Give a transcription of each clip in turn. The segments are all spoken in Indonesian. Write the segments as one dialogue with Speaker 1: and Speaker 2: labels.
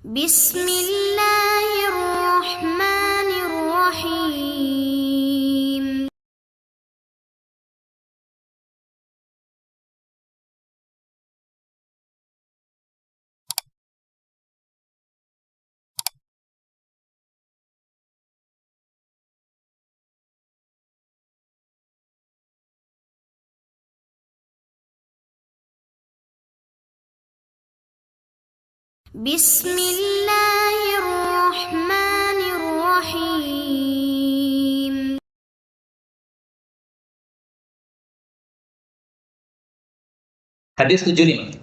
Speaker 1: Bismillahirrahmanirrahim. Bismillahirrahmanirrahim.
Speaker 2: Hadis 75.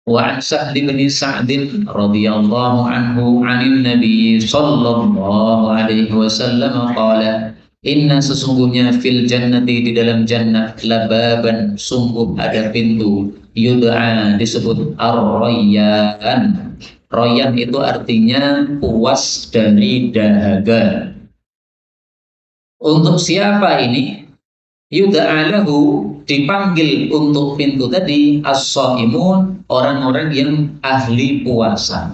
Speaker 2: Wa an Sahl bin Sa'd radhiyallahu anhu 'anil Nabi sallallahu alaihi wasallam qala inna sesungguhnya fil jannati di dalam jannah lababan sungguh ada pintu yud'a disebut ar-rayyan. Rayyan itu artinya puas dari dahaga. Untuk siapa ini? Yuda'alahu dipanggil untuk pintu tadi as-shaimun, orang-orang yang ahli puasa.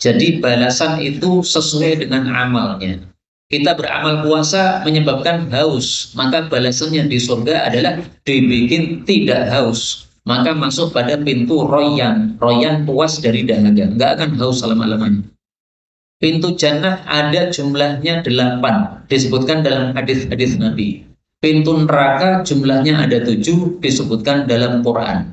Speaker 2: Jadi balasan itu sesuai dengan amalnya. Kita beramal puasa menyebabkan haus, maka balasannya di surga adalah dibikin tidak haus. Maka masuk pada pintu royan. Royan puas dari dahaga, nggak akan haus selama-lamanya. Pintu jannah ada jumlahnya 8, disebutkan dalam hadis-hadis Nabi. Pintu neraka jumlahnya ada 7, disebutkan dalam Quran.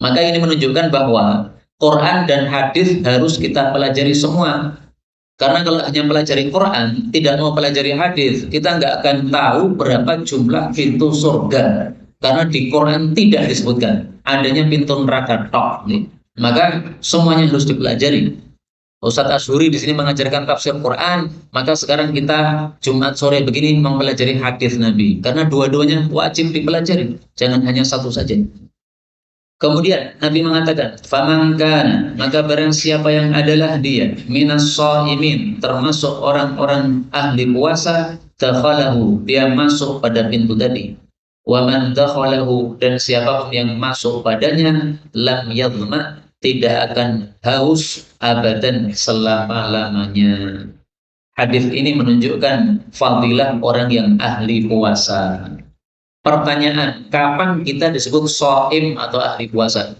Speaker 2: Maka ini menunjukkan bahwa Quran dan hadis harus kita pelajari semua. Karena kalau hanya pelajari Quran, tidak mau pelajari hadis, kita nggak akan tahu berapa jumlah pintu surga. Karena di Quran tidak disebutkan adanya pintu neraka tok. Maka semuanya harus dipelajari. Ustadz Ashuri di sini mengajarkan tafsir Quran, maka sekarang kita Jumat sore begini mempelajari hadis Nabi, karena dua-duanya wajib dipelajari, jangan hanya satu saja. Kemudian Nabi mengatakan, "Faman kana," maka barang siapa yang adalah dia minas shaimin, termasuk orang-orang ahli puasa, dakhalahu, dia masuk pada pintu tadi. Wa man dakhalahu, dan siapapun yang masuk padanya, lam yadhma, tidak akan haus abadan selama-lamanya. Hadis ini menunjukkan fadilah orang yang ahli puasa. Pertanyaan, kapan kita disebut shaim atau ahli puasa?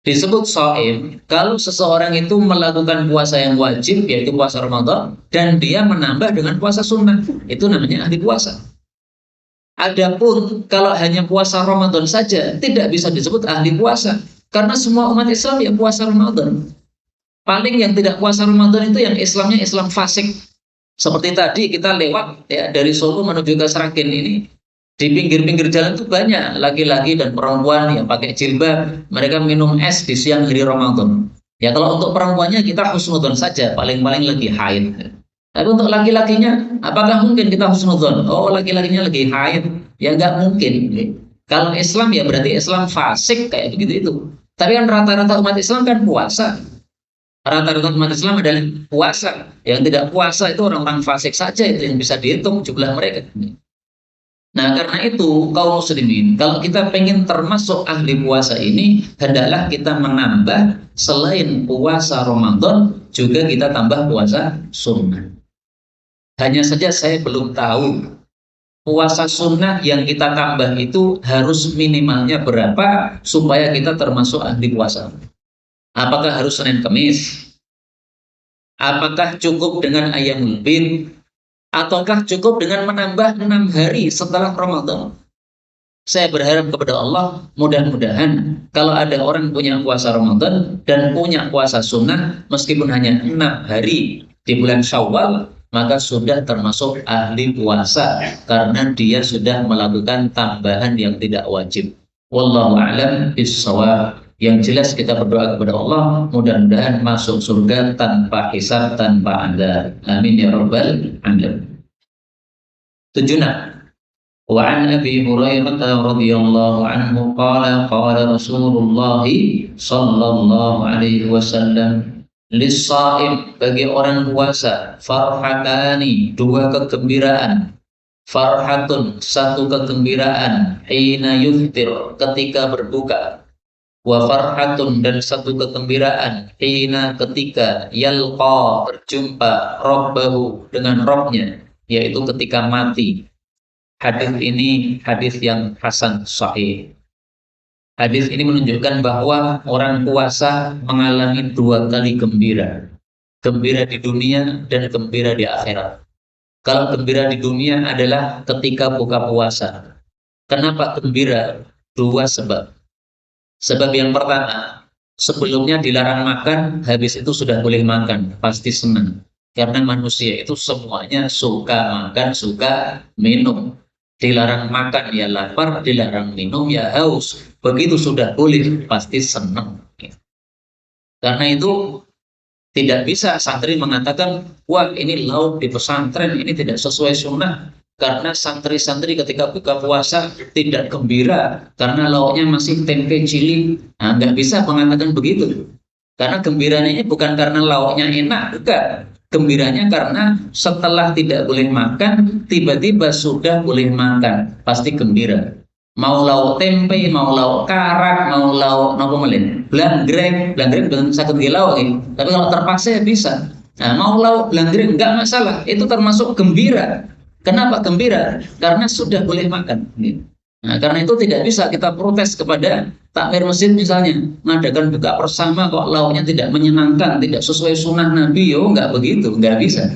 Speaker 2: Disebut shaim kalau seseorang itu melakukan puasa yang wajib, yaitu puasa Ramadan, dan dia menambah dengan puasa sunnah, itu namanya ahli puasa. Adapun kalau hanya puasa Ramadan saja, tidak bisa disebut ahli puasa. Karena semua umat Islam yang puasa Ramadan. Paling yang tidak puasa Ramadan itu yang Islamnya Islam fasik. Seperti tadi kita lewat ya dari Solo menuju ke Sragen ini, di pinggir-pinggir jalan itu banyak laki-laki dan perempuan yang pakai jilbab, mereka minum es di siang hari Ramadan. Ya kalau untuk perempuannya kita husnudzon saja, paling-paling lagi haid. Tapi untuk laki-lakinya, apakah mungkin kita husnudzon? Oh, laki-lakinya lagi haid, ya nggak mungkin. Kalau Islam ya berarti Islam fasik kayak begitu itu. Tapi kan rata-rata umat Islam kan puasa. Rata-rata umat Islam adalah puasa. Yang tidak puasa itu orang-orang fasik saja, itu yang bisa dihitung jumlah mereka. Nah, karena itu kaum muslimin, kalau kita pengen termasuk ahli puasa ini, hendaklah kita menambah selain puasa Ramadan, juga kita tambah puasa sunnah. Hanya saja saya belum tahu puasa sunnah yang kita tambah itu harus minimalnya berapa supaya kita termasuk ahli puasa. Apakah harus Senin Kamis? Apakah cukup dengan Ayyamul Bid? Ataukah cukup dengan menambah 6 hari setelah Ramadan? Saya berharap kepada Allah, mudah-mudahan kalau ada orang punya puasa Ramadan dan punya puasa sunnah, meskipun hanya 6 hari di bulan Syawal, maka sudah termasuk ahli puasa karena dia sudah melakukan tambahan yang tidak wajib. Wallahu a'lam bishawab. Yang jelas kita berdoa kepada Allah, mudah-mudahan masuk surga tanpa hisab, tanpa adab. Amin ya rabbal alamin. 76. Wa an Abi Hurairah radhiyallahu anhu qala qala Rasulullah sallallahu alaihi wasallam, lis-shaim, bagi orang puasa, farhatani, 2 kegembiraan. Farhatun, 1 kegembiraan, hina yuftir, ketika berbuka. wa farhatun, dan satu kegembiraan, hina, ketika, yalqa, berjumpa, rabbahu, dengan Rabbnya, yaitu ketika mati. Hadis ini hadis yang hasan sahih. Hadis ini menunjukkan bahwa orang puasa mengalami dua kali gembira. Gembira di dunia dan gembira di akhirat. Kalau gembira di dunia adalah ketika buka puasa. Kenapa gembira? Dua sebab. Sebab yang pertama, sebelumnya dilarang makan, habis itu sudah boleh makan, pasti senang. Karena manusia itu semuanya suka makan, suka minum. Dilarang makan ya lapar, dilarang minum ya haus. Begitu sudah boleh, pasti senang. Karena itu tidak bisa santri mengatakan, wah ini lauk di pesantren ini tidak sesuai sunnah. Karena santri-santri ketika buka puasa tidak gembira karena lauknya masih tempe cili. Nah, nggak bisa mengatakan begitu. Karena gembiranya ini bukan karena lauknya enak, bukan. Gembiranya karena setelah tidak boleh makan, tiba-tiba sudah boleh makan. Pasti gembira. Mau lauk tempe, mau lauk karak, mau lauk apa melin, belanggreng dengan sakit lauk ini. Tapi kalau terpaksa ya bisa. Nah, mau lauk belanggreng enggak masalah, itu termasuk gembira. Kenapa gembira? Karena sudah boleh makan. Nah, karena itu tidak bisa kita protes kepada takmir masjid misalnya, mengadakan buka bersama kok lauknya tidak menyenangkan, tidak sesuai sunnah Nabi, yo enggak begitu, enggak bisa.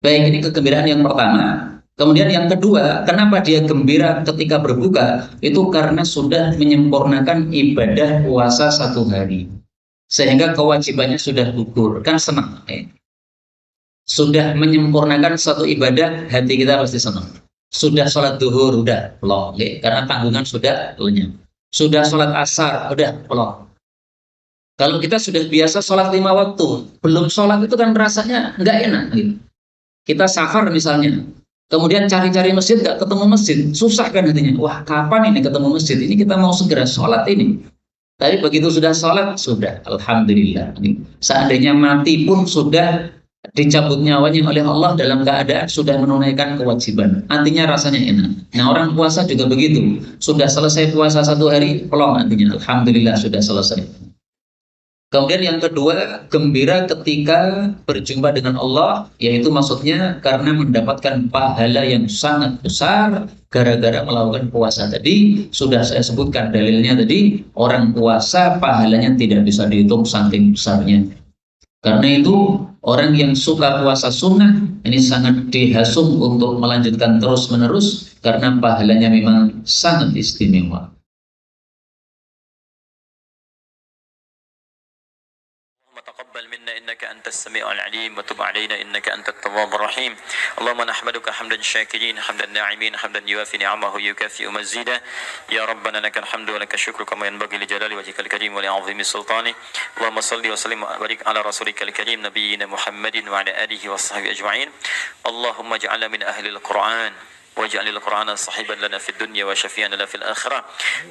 Speaker 2: Baik, ini kegembiraan yang pertama. Kemudian yang kedua, kenapa dia gembira ketika berbuka? Itu karena sudah menyempurnakan ibadah puasa 1 hari. Sehingga kewajibannya sudah gugur. Kan senang. Sudah menyempurnakan satu ibadah, hati kita pasti senang. Sudah sholat duhur, udah plong. Karena tanggungan sudah lenyap. Sudah sholat asar, udah plong. Kalau kita sudah biasa sholat 5 waktu, belum sholat itu kan rasanya nggak enak. Kita safar misalnya, kemudian cari-cari masjid, nggak ketemu masjid, susah kan hatinya. Wah, kapan ini ketemu masjid? Ini kita mau segera sholat ini. Tapi begitu sudah sholat, sudah, alhamdulillah. Seandainya mati pun sudah dicabut nyawanya oleh Allah dalam keadaan sudah menunaikan kewajiban. Artinya rasanya enak. Nah, orang puasa juga begitu. Sudah selesai puasa 1 hari, pelong artinya. Alhamdulillah sudah selesai. Kemudian yang kedua, gembira ketika berjumpa dengan Allah, yaitu maksudnya karena mendapatkan pahala yang sangat besar gara-gara melakukan puasa tadi. Sudah saya sebutkan dalilnya tadi, orang puasa pahalanya tidak bisa dihitung saking besarnya. Karena itu orang yang suka puasa sunnah ini sangat dihasung untuk melanjutkan terus-menerus karena pahalanya memang sangat istimewa.
Speaker 3: تقبل منا إنك أنت السميع العليم وتب علينا إنك أنت التواب الرحيم اللهم نحمدك حمدا شاكرين حمدا ناعمين حمدا يوافي نعمه يكافئ مزيدا يا ربنا لك الحمد ولك الشكر كما ينبغي لجلال وجهك الكريم ولعظيم سلطانه اللهم صل وسلم وبارك على رسولك الكريم نبينا محمد وعلى آله وصحبه أجمعين اللهم اجعلنا من أهل القرآن waj'alil Qur'ana sahiban lana fid dunya wa syafi'an lana fil akhirah.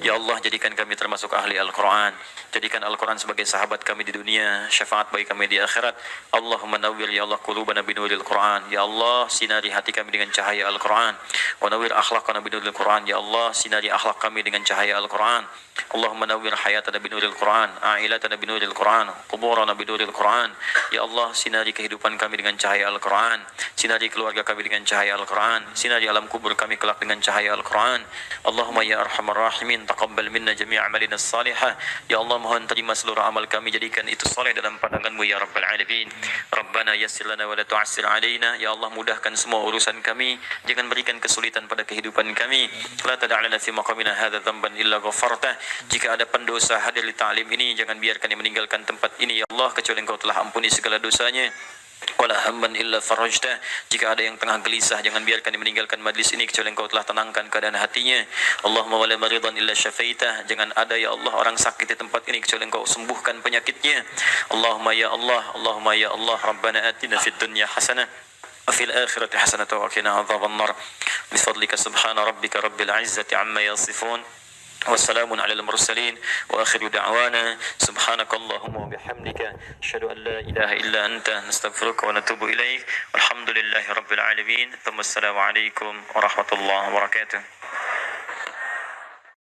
Speaker 3: Ya Allah, jadikan kami termasuk ahli Al-Qur'an. Jadikan Al-Qur'an sebagai sahabat kami di dunia, syafaat bagi kami di akhirat. Allahumma nawwir ya Allah qulubana binuril Qur'an. Ya Allah, sinari hati kami dengan cahaya Al-Qur'an. Wa nawwir akhlaqana binuril Qur'an. Ya Allah, sinari akhlak kami dengan cahaya Al-Qur'an. Allahumma nawwir hayatana binuril Qur'an, a'ilatana binuril Qur'an, quburana binuril Qur'an. Ya Allah, sinari kehidupan kami dengan cahaya Al-Qur'an. Sinari keluarga kami dengan cahaya Al-Qur'an. Sinari alam kubur kami kelak dengan cahaya Al-Quran. Allahumma ya arhamar rahimin, taqabbal minna jami' amalina salihah. Ya Allah, mohon terima seluruh amal kami, jadikan itu saleh dalam pandangan-Mu ya Rabbal Alamin. Rabbana yassir lana wa la tu'assir alaina. Ya Allah, mudahkan semua urusan kami, jangan berikan kesulitan pada kehidupan kami. La tada'lana fi maqamina hadha dhanban illa ghafartah. Jika ada pendosa hadir di ta'lim ini, jangan biarkan dia meninggalkan tempat ini ya Allah, kecuali Engkau telah ampuni segala dosanya. Wala hamman illa farajtah. Jika ada yang tengah gelisah, jangan biarkan dia meninggalkan majlis ini kecuali Engkau telah tenangkan keadaan hatinya. Allahumma wala maridan illa syafaitah. Jangan ada ya Allah orang sakit di tempat ini kecuali Engkau sembuhkan penyakitnya. Allahumma ya Allah, Allahumma ya Allah, Rabbana atina fid dunya hasanah wa fil akhirati hasanah wa qina adzabannar. Bifadlika subhana rabbika rabbil izzati amma yasifun. والسلام على المرسلين وآخر دعوانا سبحانك اللهم وبحمدك أشهد أن لا إله إلا أنت نستغفرك ونتوب إليك والحمد لله رب العالمين ثم السلام عليكم ورحمة الله وبركاته.